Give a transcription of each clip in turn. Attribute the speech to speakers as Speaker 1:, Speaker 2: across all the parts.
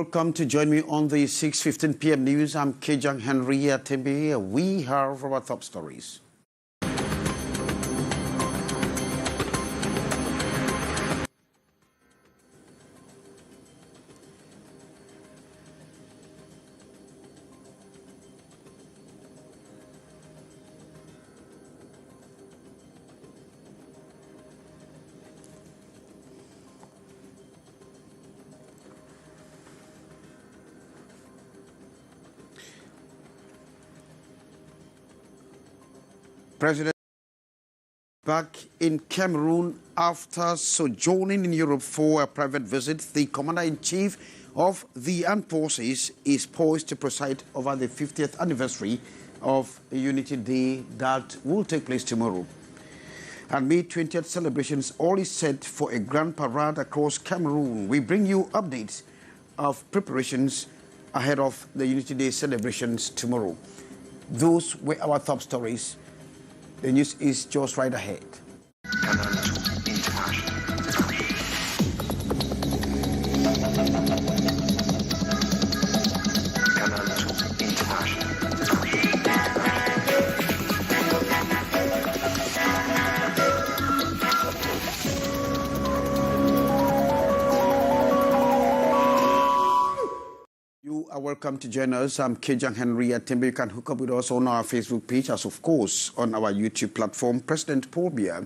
Speaker 1: welcome to join me on the 6:15 p.m. news. I'm Kejang Henry Atembe. We have our top stories. President back in Cameroon after sojourning in Europe for a private visit. The Commander-in-Chief of the Armed Forces is poised to preside over the 50th anniversary of Unity Day that will take place tomorrow. And May 20th celebrations, all is set for a grand parade across Cameroon. We bring you updates of preparations ahead of the Unity Day celebrations tomorrow. Those were our top stories. The news is just right ahead.
Speaker 2: Canal International. Canal International.
Speaker 1: You are welcome to join us. I'm Kejang Henry Atembe. You can hook up with us on our Facebook page, as of course on our YouTube platform. President Paul Biya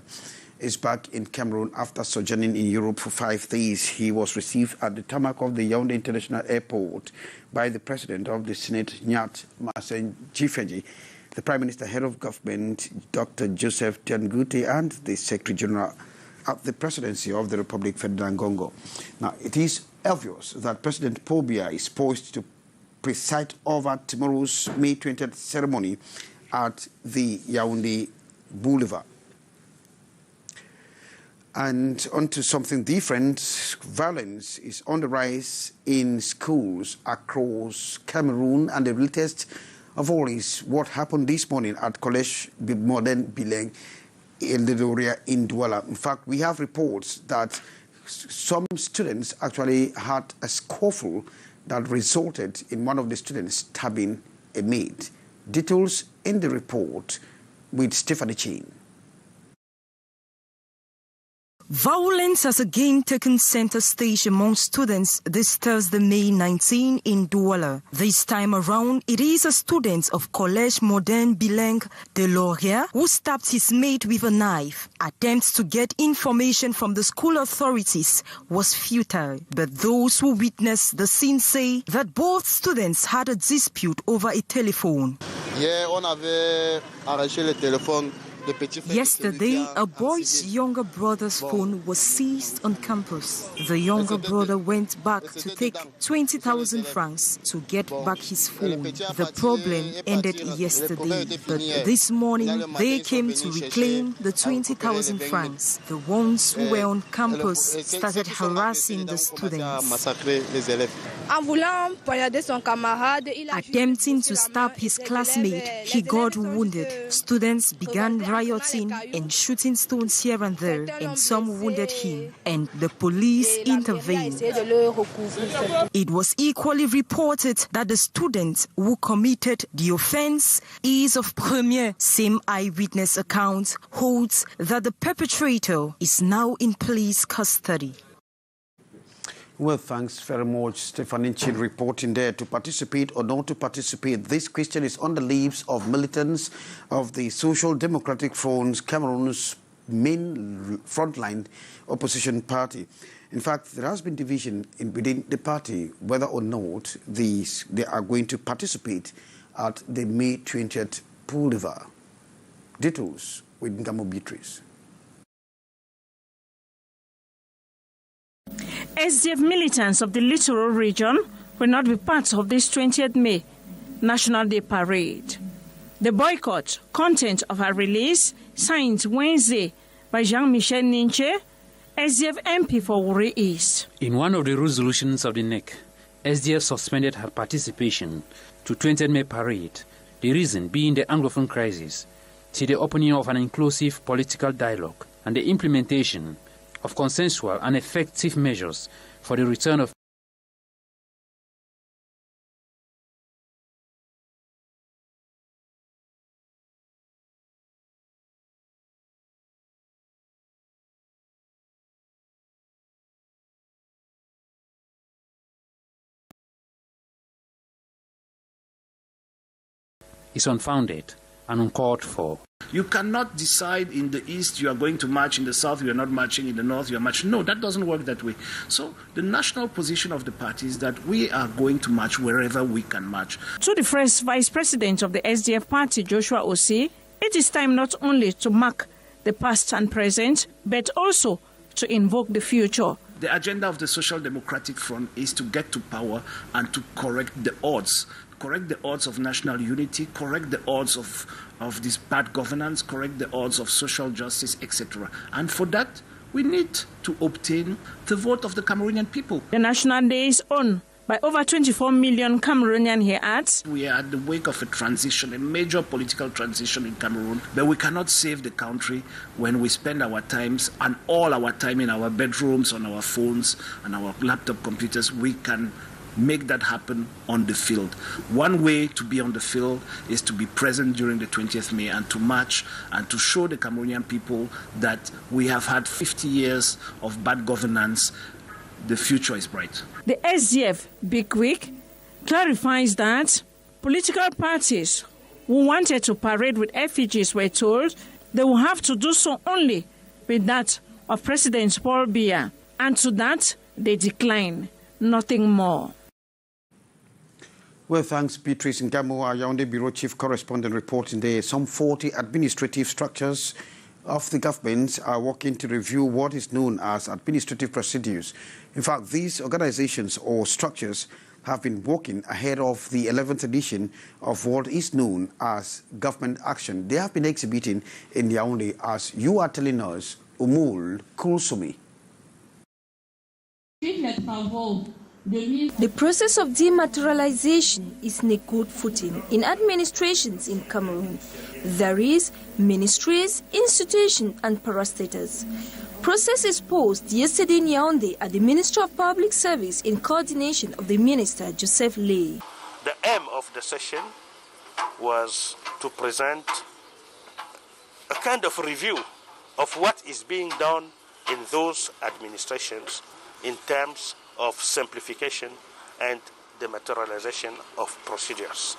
Speaker 1: is back in Cameroon after sojourning in Europe for 5 days. He was received at the tarmac of the Yaoundé International Airport by the President of the Senate, Nyat Masen Jifeji, the Prime Minister, Head of Government, Dr. Joseph Tiangute, and the Secretary General at the Presidency of the Republic, Ferdinand Gongo. Now, it is obvious that President Paul Biya is poised to preside over tomorrow's May 20th ceremony at the Yaoundé Boulevard. And onto something different, violence is on the rise in schools across Cameroon, and the latest of all is what happened this morning at Collège Modern Bilingue in the area in Douala. In fact, we have reports that some students actually had a scuffle that resulted in one of the students stabbing a maid. Details in the report with Stephanie Chin.
Speaker 3: Violence has again taken center stage among students this Thursday, May 19 in Douala. This time around, it is a student of Collège Modern Bilingue de Laurier who stabbed his mate with a knife. Attempts to get information from the school authorities was futile, but those who witnessed the scene say that both students had a dispute over a telephone. Yesterday, a boy's younger brother's phone was seized on campus. The younger brother went back to take 20,000 francs to get back his phone. The problem ended yesterday, but this morning they came to reclaim the 20,000 francs. The ones who were on campus started harassing the students. Attempting to stab his classmate, he got wounded. Students began rioting and shooting stones here and there, and some wounded him, and the police intervened. It was equally reported that the student who committed the offense is of Premier. Same eyewitness account holds that the perpetrator is now in police custody.
Speaker 1: Well, thanks very much, Stephanie Chin, reporting there. To participate or not to participate, this question is on the lips of militants of the Social Democratic Front, Cameroon's main frontline opposition party. In fact, there has been division within the party whether or not they are going to participate at the May 20th Boulevard. Details with Ngamo Beatrice.
Speaker 4: SDF militants of the littoral region will not be part of this 20th May National Day Parade. The boycott content of her release, signed Wednesday by Jean-Michel Ninche, SDF MP for Wuri East.
Speaker 5: In one of the resolutions of the NEC, SDF suspended her participation to 20th May Parade, the reason being the Anglophone crisis, till the opening of an inclusive political dialogue and the implementation of consensual and effective measures for the return of is unfounded and uncalled for.
Speaker 6: You cannot decide in the east you are going to march, in the south you are not marching, in the north you are marching. No, that doesn't work that way. So the national position of the party is that we are going to march wherever we can march.
Speaker 4: To the first vice president of the SDF party, Joshua Osi, it is time not only to mark the past and present, but also to invoke the future.
Speaker 6: The agenda of the Social Democratic Front is to get to power and to correct the odds of national unity, correct the odds of this bad governance, correct the odds of social justice, etc. And for that, we need to obtain the vote of the Cameroonian people.
Speaker 4: The National Day is on by over 24 million Cameroonian, he adds.
Speaker 6: We are at the wake of a transition, a major political transition in Cameroon, but we cannot save the country when we spend our times and all our time in our bedrooms, on our phones and our laptop computers. We can make that happen on the field. One way to be on the field is to be present during the 20th May and to march and to show the Cameroonian people that we have had 50 years of bad governance. The future is bright.
Speaker 4: The SDF Big Week clarifies that political parties who wanted to parade with effigies were told they will have to do so only with that of President Paul Biya, and to that they decline, nothing more.
Speaker 1: Well, thanks, Beatrice Ngamo, our Yaoundé Bureau Chief Correspondent, reporting there. Some 40 administrative structures of the government are working to review what is known as administrative procedures. In fact, these organizations or structures have been working ahead of the 11th edition of what is known as government action. They have been exhibiting in Yaoundé, as you are telling us, Umul Kulsumi.
Speaker 7: The process of dematerialization is in a good footing in administrations in Cameroon. There is ministries, institutions and parastatals. Process is posed yesterday in Yaoundé at the Ministry of Public Service in coordination of the Minister Joseph Lay.
Speaker 8: The aim of the session was to present a kind of review of what is being done in those administrations in terms of simplification and dematerialization of procedures.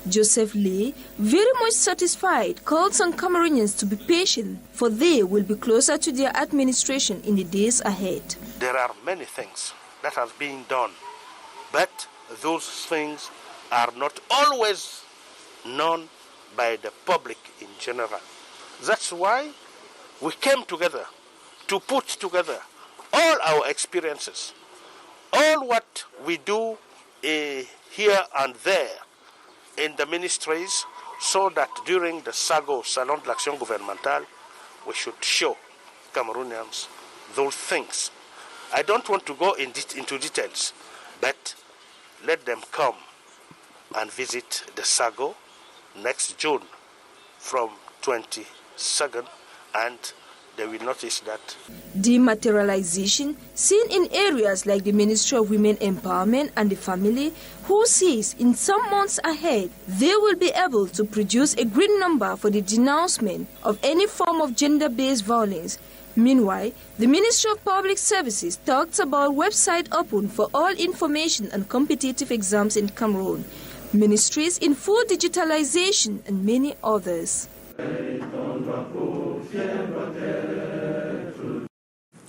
Speaker 7: Joseph Lay, very much satisfied, calls on Cameroonians to be patient, for they will be closer to their administration in the days ahead.
Speaker 8: There are many things that have been done, but those things are not always known by the public in general. That's why we came together to put together all our experiences, all what we do here and there in the ministries, so that during the SAGO, Salon de l'Action Gouvernementale, we should show Cameroonians those things. I don't want to go into details, but let them come and visit the SAGO next June from 22nd, and they will notice that.
Speaker 7: Dematerialization seen in areas like the Ministry of Women Empowerment and the Family, who says in some months ahead they will be able to produce a green number for the denouncement of any form of gender-based violence. Meanwhile, the Ministry of Public Services talks about website open for all information on competitive exams in Cameroon, ministries in full digitalization and many others.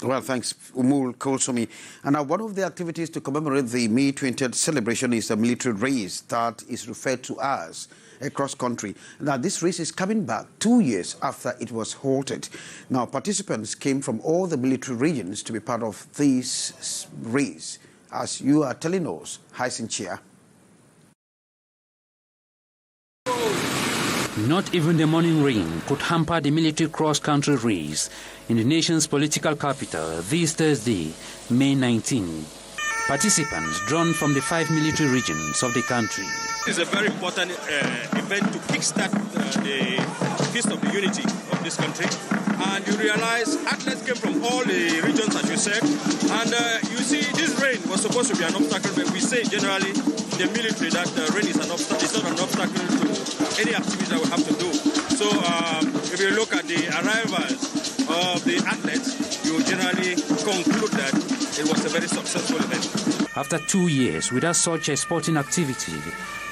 Speaker 1: Well, thanks, Umul Kulsumi. And now, one of the activities to commemorate the May 20th celebration is the military race that is referred to as a cross-country. Now, this race is coming back 2 years after it was halted. Now, participants came from all the military regions to be part of this race, as you are telling us, Haisinchia.
Speaker 5: Not even the morning rain could hamper the military cross-country race in the nation's political capital this Thursday, May 19. Participants drawn from the 5 military regions of the country.
Speaker 9: This is a very important event to kickstart the Feast of the Unity of this country. And you realize athletes came from all the regions, as you said. And you see, this rain was supposed to be an obstacle, but we say generally the military that rain is an obstacle. It's not an obstacle to any activity that we have to do. So if you look at the arrivals of the athletes, you generally conclude that it was a very successful event.
Speaker 5: After 2 years without such a sporting activity,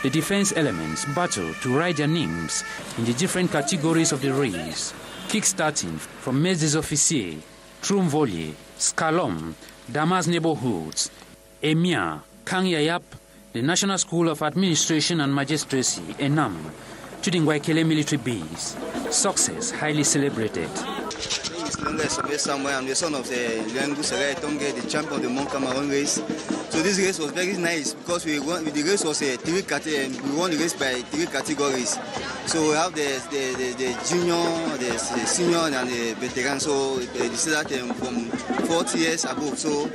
Speaker 5: the defense elements battle to write their names in the different categories of the race, kick-starting from Mes des Officiers, Trumvolier, Scalom, Damas Neighborhoods, Emia, Kangyayap, the National School of Administration and Magistracy, ENAM, to the Ngwaikele military base. Success highly celebrated.
Speaker 10: I'm the son of the the champion of the Mont Cameroon race. So this race was very nice because the race was we won the race by 3 categories. So we have the junior, the senior, and the veteran. So they decided that from 40 years above. So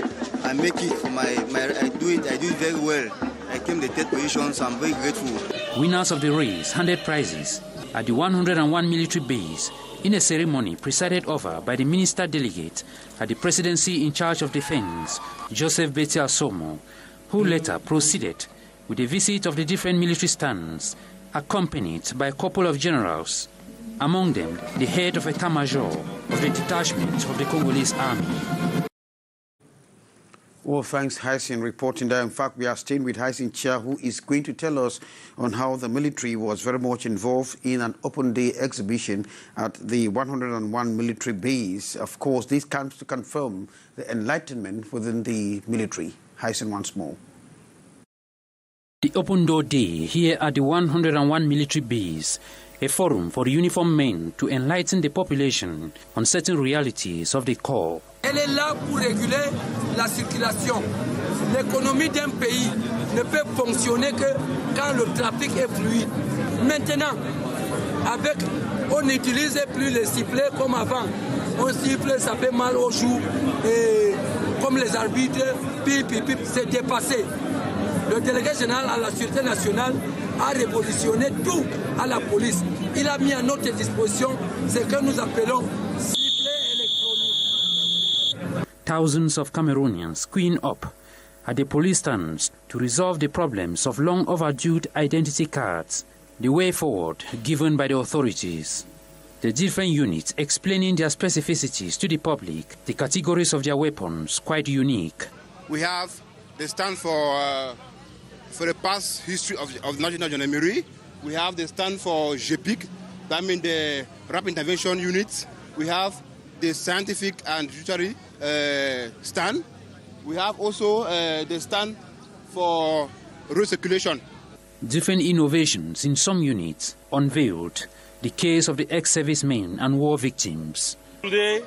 Speaker 10: I make it for I do it very well. I came the 3rd position, so I'm very grateful.
Speaker 5: Winners of the race handed prizes at the 101 military base in a ceremony presided over by the minister delegate at the presidency in charge of defense, Joseph Betia Somo, who later proceeded with a visit of the different military stands, accompanied by a couple of generals, among them the head of État-Major of the detachment of the Congolese army.
Speaker 1: Well, thanks, Haisin, reporting there. In fact, we are staying with Haisin Chia, who is going to tell us on how the military was very much involved in an open-day exhibition at the 101 military base. Of course, this comes to confirm the enlightenment within the military. Haisin once more.
Speaker 5: The Open Door Day here at the 101 military base, a forum for uniformed men to enlighten the population on certain realities of the corps.
Speaker 11: Elle est là pour réguler la circulation. L'économie d'un pays ne peut fonctionner que quand le trafic est fluide. Maintenant, on n'utilise plus les sifflets comme avant. On siffle, ça fait mal aux joues. Et comme les arbitres, pip, c'est dépassé. Le délégué général à la Sûreté nationale a révolutionné tout à la police. Il a mis à notre disposition ce que nous appelons sifflet électronique.
Speaker 5: Thousands of Cameroonians queuing up at the police stands to resolve the problems of long overdue identity cards, the way forward given by the authorities. The different units explaining their specificities to the public, the categories of their weapons quite unique.
Speaker 12: We have the stand for the past history of National Gendarmerie. We have the stand for GPIC, that means the Rapid Intervention Units. We have the scientific and judiciary stand. We have also the stand for road circulation.
Speaker 5: Different innovations in some units unveiled the case of the ex-servicemen and war victims.
Speaker 13: Today,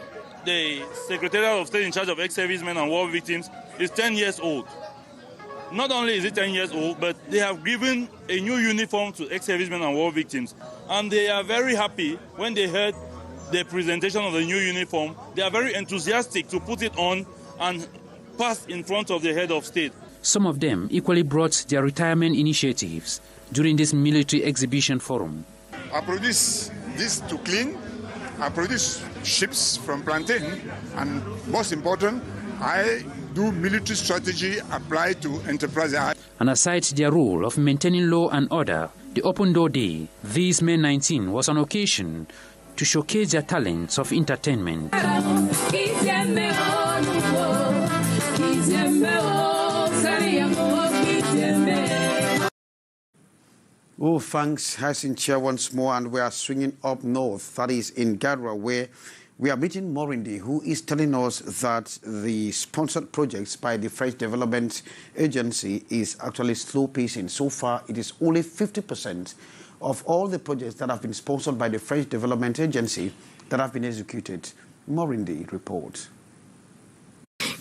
Speaker 13: the Secretariat of State in charge of ex-servicemen and war victims is 10 years old. Not only is it 10 years old, but they have given a new uniform to ex-servicemen and war victims. And they are very happy when they heard the presentation of the new uniform. They are very enthusiastic to put it on and pass in front of the head of state.
Speaker 5: Some of them equally brought their retirement initiatives during this military exhibition forum.
Speaker 14: I produce this to clean. I produce ships from plantain. And most important, I do military strategy applied to enterprise.
Speaker 5: And aside their role of maintaining law and order, the Open Door Day, this May 19, was an occasion to showcase their talents of entertainment.
Speaker 1: Oh, thanks, Haisin Chia once more, and we are swinging up north, that is in Gadra, where we are meeting Morindi, who is telling us that the sponsored projects by the French Development Agency is actually slow pacing. So far, it is only 50% of all the projects that have been sponsored by the French Development Agency that have been executed. Morindi reports.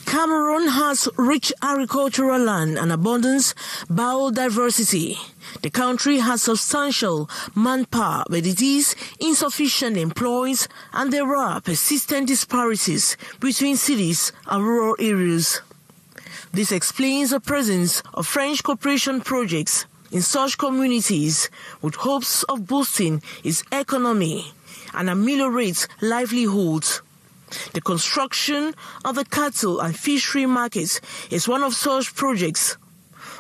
Speaker 15: Cameroon has rich agricultural land and abundance biodiversity. The country has substantial manpower, but it is insufficient employees, and there are persistent disparities between cities and rural areas. This explains the presence of French cooperation projects in such communities with hopes of boosting its economy and ameliorate livelihoods. The construction of the cattle and fishery markets is one of such projects.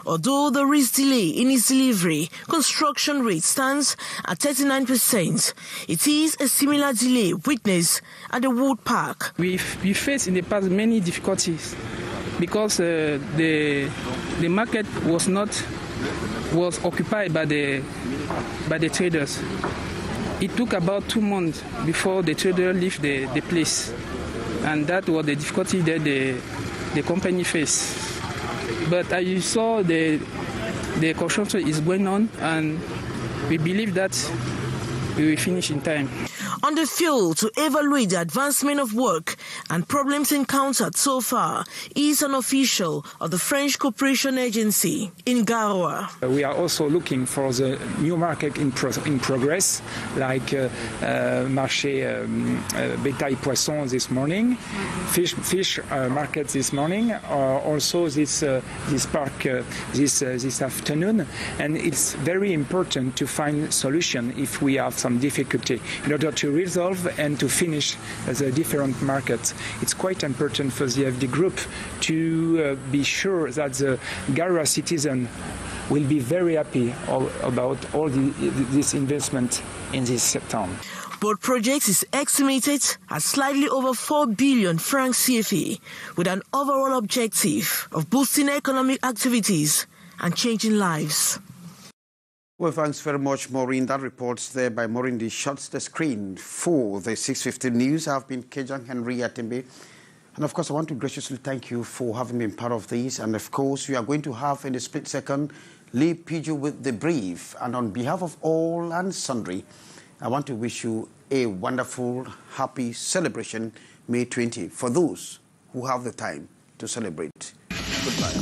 Speaker 15: Although there is delay in its delivery, construction rate stands at 39%. It is a similar delay witnessed at the Wood Park.
Speaker 16: We faced in the past many difficulties because the market was occupied by the traders. It took about 2 months before the trader left the place, and that was the difficulty that the company faced. But as you saw, the construction is going on, and we believe that we will finish in time.
Speaker 15: On the field to evaluate the advancement of work and problems encountered so far is an official of the French Cooperation Agency in Garoua.
Speaker 17: We are also looking for the new market in progress, like marché bétail poisson this morning, fish market this morning, also this park this afternoon, and it's very important to find solution if we have some difficulty in order to resolve and to finish the different markets. It's quite important for the FD Group to be sure that the Garoua citizen will be very happy about all this investment in this town.
Speaker 15: Both projects is estimated at slightly over 4 billion francs CFA, with an overall objective of boosting economic activities and changing lives.
Speaker 1: Well, thanks very much, Maureen. That report's there by Maureen. This shuts the screen for the 6:15 news. I've been Kijang Henry Atimbe. And of course, I want to graciously thank you for having been part of this. And of course, we are going to have in a split second, Lee Piju with the brief. And on behalf of all and sundry, I want to wish you a wonderful, happy celebration, May 20, for those who have the time to celebrate. Goodbye.